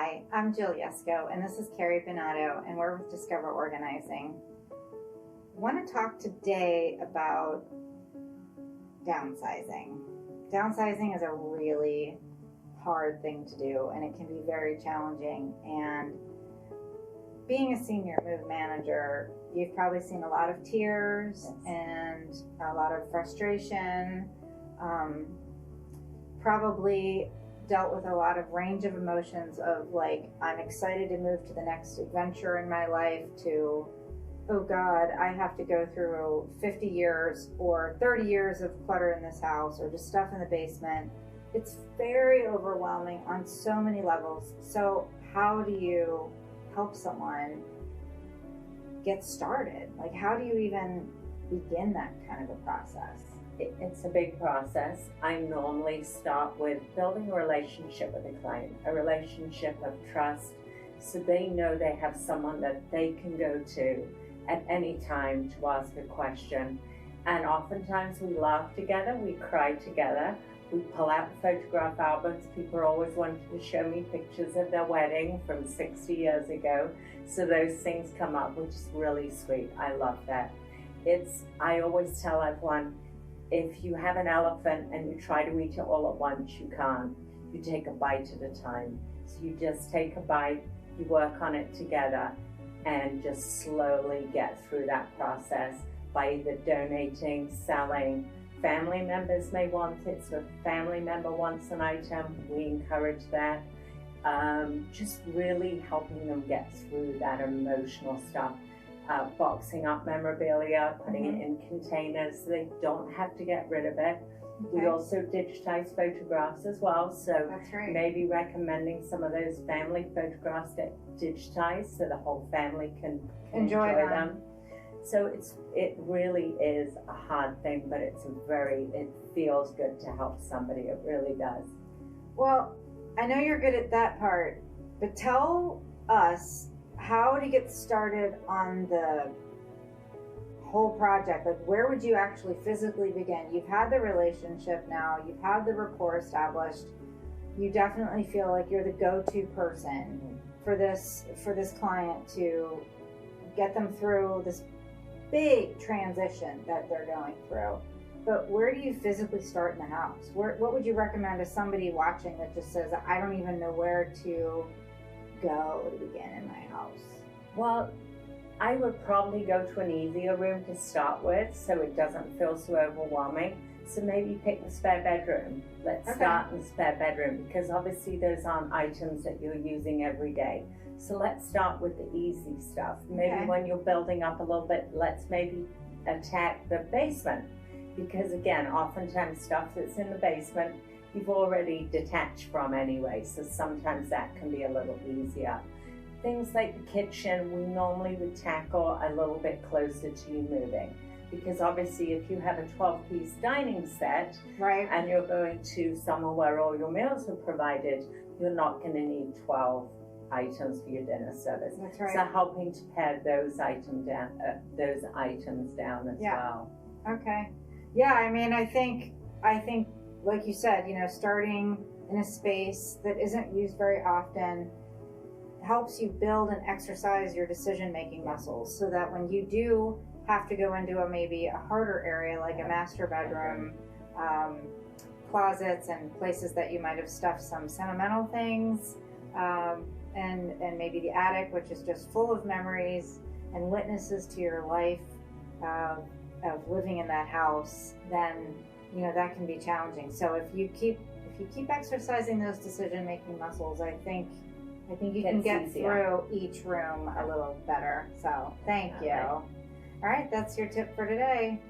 Hi, I'm Jill Yesko, and this is Ceri Benato, and we're with Discover Organizing. I want to talk today about downsizing. Downsizing is a really hard thing to do, and it can be very challenging. And being a senior move manager, you've probably seen a lot of tears and a lot of frustration, probably dealt with a lot of range of emotions of like, I'm excited to move to the next adventure in my life, to, oh God, I have to go through 50 years or 30 years of clutter in this house or just stuff in the basement. It's very overwhelming on so many levels. So how do you help someone get started? Like, how do you even begin that kind of a process? It's a big process. I normally start with building a relationship with a client, a relationship of trust, so they know they have someone that they can go to at any time to ask a question. And oftentimes we laugh together, we cry together, we pull out photograph albums. People are always wanting to show me pictures of their wedding from 60 years ago. So those things come up, which is really sweet. I love that. I always tell everyone, if you have an elephant and you try to eat it all at once, you can't. You take a bite at a time. So you just take a bite, you work on it together, and just slowly get through that process by either donating, selling. Family members may want it, so if a family member wants an item, we encourage that. Just really helping them get through that emotional stuff. Boxing up memorabilia, putting it in containers so they don't have to get rid of it. Okay. We also digitize photographs as well, so that's right. Maybe recommending some of those family photographs that digitize so the whole family can enjoy them. So it really is a hard thing, but it feels good to help somebody. It really does. Well, I know you're good at that part, but tell us how to get started on the whole project. Like, where would you actually physically begin? You've had the relationship now, you've had the rapport established. You definitely feel like you're the go-to person for this client to get them through this big transition that they're going through. But where do you physically start in the house? What would you recommend to somebody watching that just says, I don't even know where to go to begin in my house? Well, I would probably go to an easier room to start with so it doesn't feel so overwhelming. So maybe pick the spare bedroom. Let's start in the spare bedroom, because obviously those aren't items that you're using every day. So let's start with the easy stuff. Maybe when you're building up a little bit, let's maybe attack the basement, because again, oftentimes stuff that's in the basement you've already detached from anyway, so sometimes that can be a little easier. Things like the kitchen, we normally would tackle a little bit closer to you moving, because obviously if you have a 12-piece dining set, right, and you're going to somewhere where all your meals are provided, you're not going to need 12 items for your dinner service. That's right. So helping to pare those items down as well. Okay. Yeah, I mean, I think like you said, starting in a space that isn't used very often helps you build and exercise your decision-making muscles, so that when you do have to go into maybe a harder area like a master bedroom, closets and places that you might have stuffed some sentimental things, and maybe the attic, which is just full of memories and witnesses to your life of living in that house, then that can be challenging. So if you keep exercising those decision-making muscles, I think you can get through each room a little better. So thank you. All right, that's your tip for today.